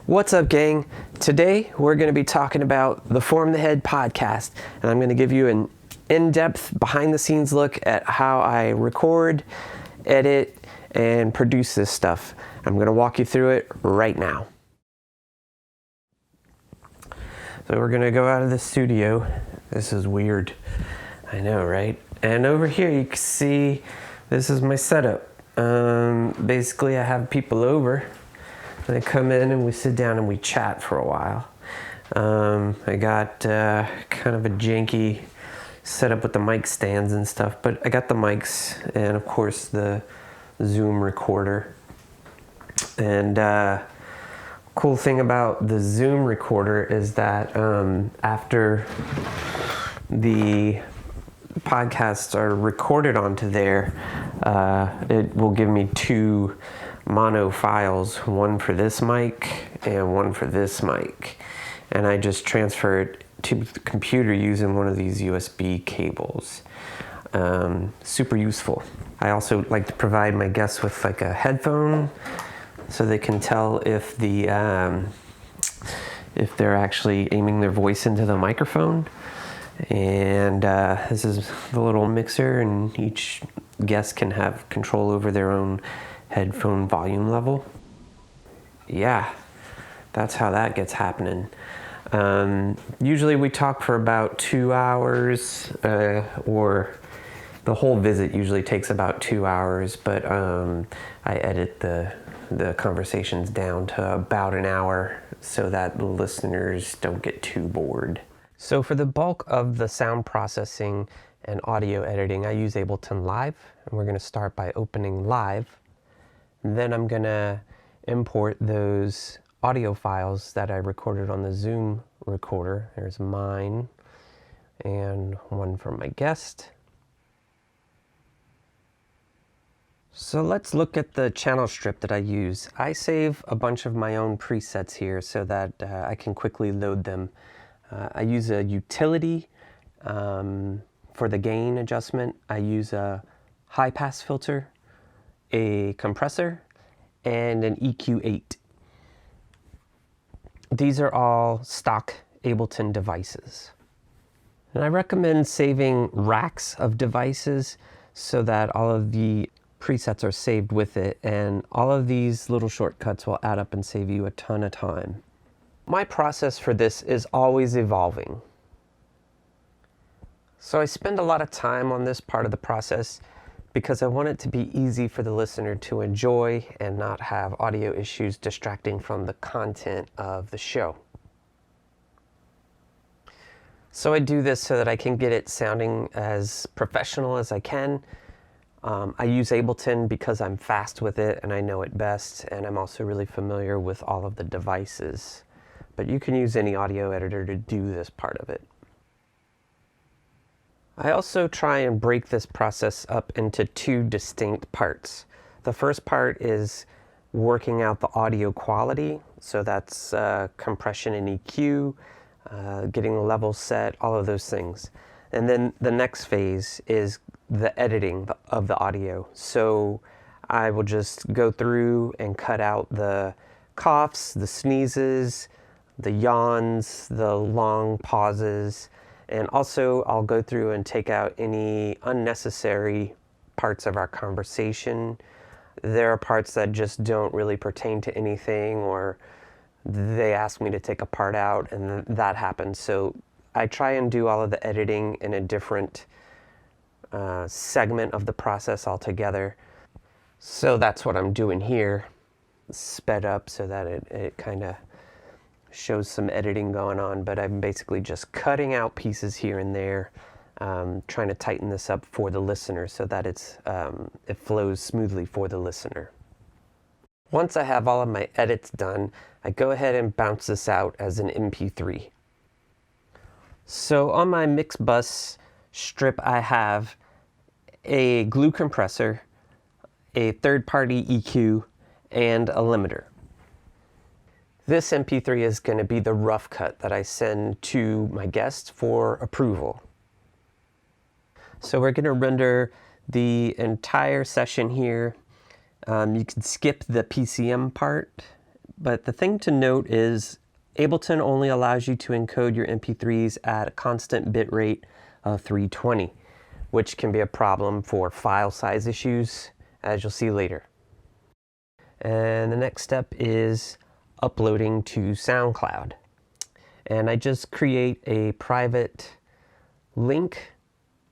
What's up, gang? Today we're going to be talking about the Form the Head podcast, and I'm going to give you an in-depth, behind-the-scenes look at how I record, edit, and produce this stuff. I'm going to walk you through it right now. So we're going to go out of the studio. This is weird. I know, right? And over here you can see this is my setup. Basically I have people over. They come in and we sit down and we chat for a while. I got kind of a janky setup with the mic stands and stuff, but I got the mics and of course the Zoom recorder. And cool thing about the Zoom recorder is that after the podcasts are recorded onto there, it will give me two mono files, one for this mic and one for this mic, and I just transfer it to the computer using one of these USB cables. Super useful. I also like to provide my guests with like a headphone so they can tell if they're actually aiming their voice into the microphone. And this is the little mixer, and each guest can have control over their own headphone volume level. Yeah, that's how that gets happening. Usually we talk for about 2 hours, or the whole visit usually takes about 2 hours, but I edit the conversations down to about an hour so that the listeners don't get too bored. So for the bulk of the sound processing and audio editing, I use Ableton Live, and we're going to start by opening Live. Then I'm going to import those audio files that I recorded on the Zoom recorder. There's mine and one from my guest. So let's look at the channel strip that I use. I save a bunch of my own presets here so that I can quickly load them. I use a utility for the gain adjustment. I use a high pass filter, a compressor, and an EQ8. These are all stock Ableton devices. And I recommend saving racks of devices so that all of the presets are saved with it, and all of these little shortcuts will add up and save you a ton of time. My process for this is always evolving. So I spend a lot of time on this part of the process because I want it to be easy for the listener to enjoy and not have audio issues distracting from the content of the show. So I do this so that I can get it sounding as professional as I can. I use Ableton because I'm fast with it and I know it best, and I'm also really familiar with all of the devices. But you can use any audio editor to do this part of it. I also try and break this process up into two distinct parts. The first part is working out the audio quality, so that's compression and EQ, getting the level set, all of those things. And then the next phase is the editing of the audio. So I will just go through and cut out the coughs, the sneezes, the yawns, the long pauses, and also I'll go through and take out any unnecessary parts of our conversation. There are parts that just don't really pertain to anything, or they ask me to take a part out, and that happens. So I try and do all of the editing in a different segment of the process altogether. So that's what I'm doing here, sped up so that it kind of shows some editing going on, but I'm basically just cutting out pieces here and there, trying to tighten this up for the listener so that it flows smoothly for the listener. Once I have all of my edits done, I go ahead and bounce this out as an MP3. So on my mix bus strip, I have a glue compressor, a third-party EQ, and a limiter. This MP3 is going to be the rough cut that I send to my guest for approval. So we're going to render the entire session here. You can skip the PCM part But the thing to note is Ableton only allows you to encode your MP3s at a constant bit rate of 320, which can be a problem for file size issues, as you'll see later. And the next step is uploading to SoundCloud. And I just create a private link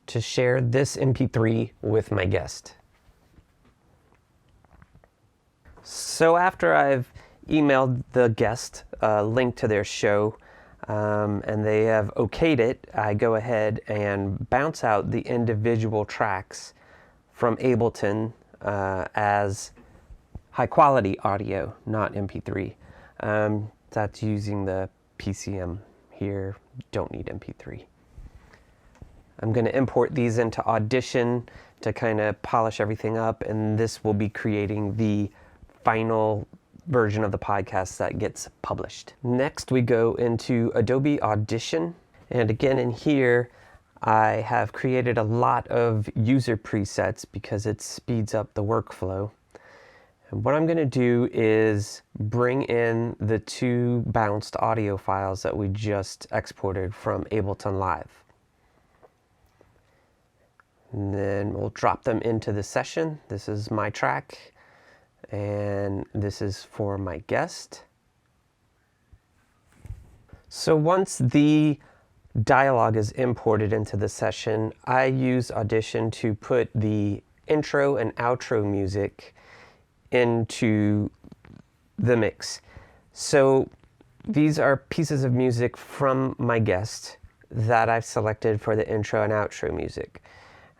to share this MP3 with my guest. So after I've emailed the guest a link to their show and they have okayed it, I go ahead and bounce out the individual tracks from Ableton as high quality audio, not MP3. That's using the PCM here, don't need MP3. I'm going to import these into Audition to kind of polish everything up, and this will be creating the final version of the podcast that gets published. Next, we go into Adobe Audition, and again in here I have created a lot of user presets because it speeds up the workflow. And what I'm going to do is bring in the 2 bounced audio files that we just exported from Ableton Live. And then we'll drop them into the session. This is my track, and this is for my guest. So once the dialogue is imported into the session, I use Audition to put the intro and outro music into the mix. So these are pieces of music from my guest that I've selected for the intro and outro music.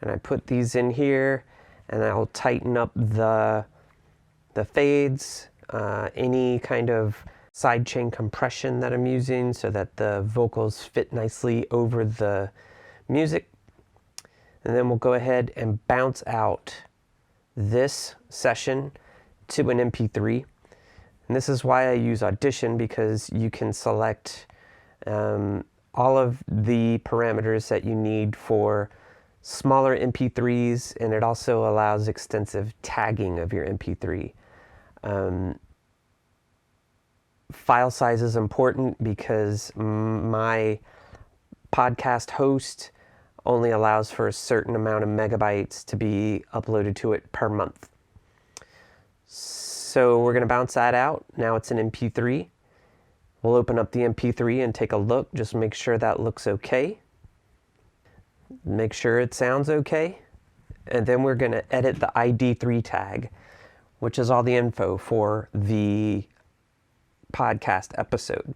And I put these in here, and I'll tighten up the fades, any kind of sidechain compression that I'm using so that the vocals fit nicely over the music. And then we'll go ahead and bounce out this session to an MP3. And this is why I use Audition, because you can select all of the parameters that you need for smaller MP3s, and it also allows extensive tagging of your MP3. File size is important because my podcast host only allows for a certain amount of megabytes to be uploaded to it per month. So we're going to bounce that out. Now it's an MP3. We'll open up the MP3 and take a look. Just make sure that looks okay. Make sure it sounds okay. And then we're going to edit the ID3 tag, which is all the info for the podcast episode.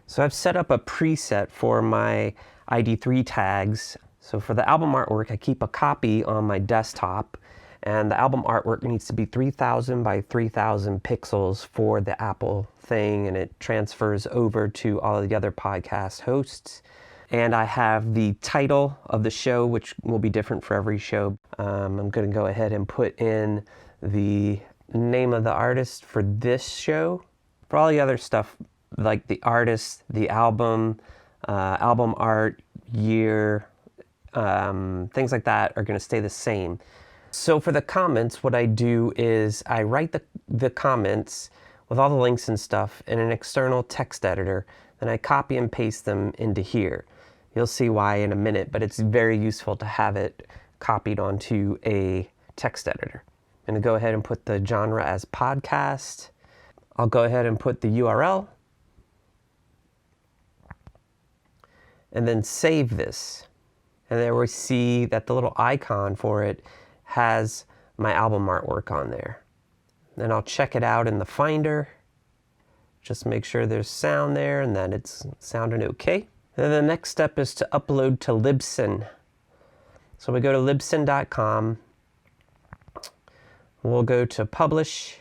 So I've set up a preset for my ID3 tags. So for the album artwork, I keep a copy on my desktop, and the album artwork needs to be 3000 by 3000 pixels for the Apple thing, and it transfers over to all of the other podcast hosts. And I have the title of the show, which will be different for every show. I'm going to go ahead and put in the name of the artist for this show. For all the other stuff, like the artist, the album, album art, year, things like that are going to stay the same. So for the comments, what I do is I write the comments with all the links and stuff in an external text editor, then I copy and paste them into here. You'll see why in a minute, but it's very useful to have it copied onto a text editor. I'm going to go ahead and put the genre as podcast. I'll go ahead and put the URL and then save this. And there we see that the little icon for it has my album artwork on there. Then I'll check it out in the Finder. Just make sure there's sound there and that it's sounding okay. Then the next step is to upload to Libsyn. So we go to libsyn.com. We'll go to Publish,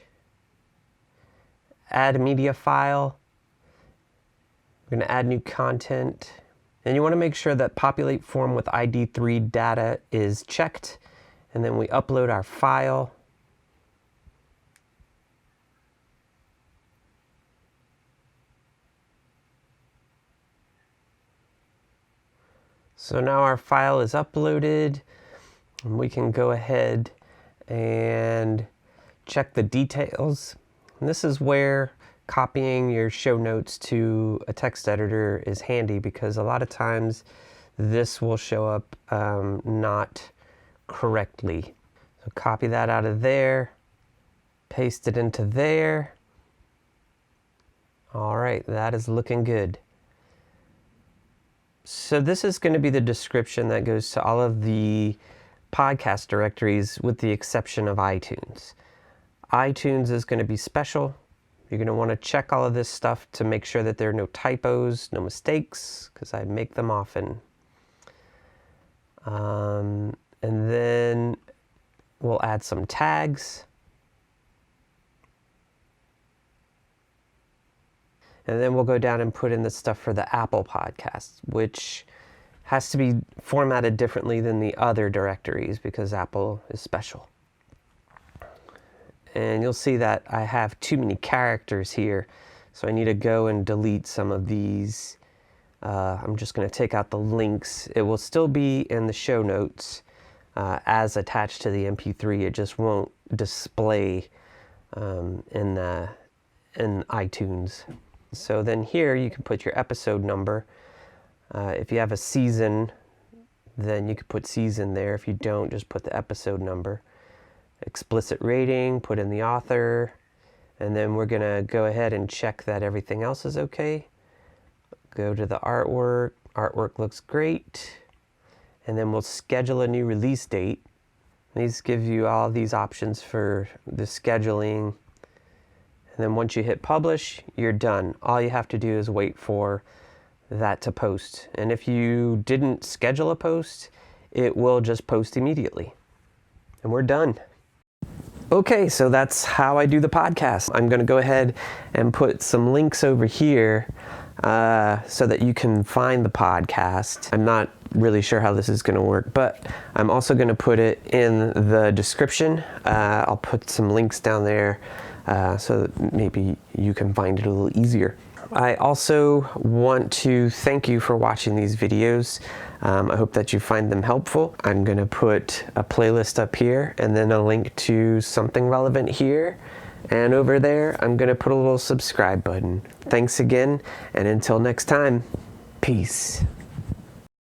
Add Media File. We're going to add new content. And you want to make sure that Populate Form with ID3 data is checked. And then we upload our file. So now our file is uploaded, and we can go ahead and check the details. And this is where copying your show notes to a text editor is handy because a lot of times this will show up not correctly. So copy that out of there, paste it into there. All right, that is looking good. So this is going to be the description that goes to all of the podcast directories with the exception of iTunes. iTunes is going to be special. You're going to want to check all of this stuff to make sure that there are no typos, no mistakes, because I make them often. And then we'll add some tags. And then we'll go down and put in the stuff for the Apple Podcasts, which has to be formatted differently than the other directories because Apple is special. And you'll see that I have too many characters here, so I need to go and delete some of these. I'm just going to take out the links. It will still be in the show notes as attached to the MP3. It just won't display in iTunes. So then here you can put your episode number. If you have a season, then you could put season there. If you don't, just put the episode number. Explicit rating, put in the author, and then we're going to go ahead and check that everything else is okay. Go to the artwork. Artwork looks great. And then we'll schedule a new release date. These give you all these options for the scheduling. And then once you hit publish, you're done. All you have to do is wait for that to post. And if you didn't schedule a post, it will just post immediately. And we're done. Okay, so that's how I do the podcast. I'm going to go ahead and put some links over here so that you can find the podcast. I'm not really sure how this is going to work, but I'm also going to put it in the description. I'll put some links down there so that maybe you can find it a little easier. I also want to thank you for watching these videos. I hope that you find them helpful. I'm going to put a playlist up here and then a link to something relevant here. And over there, I'm going to put a little subscribe button. Thanks again, and until next time, peace.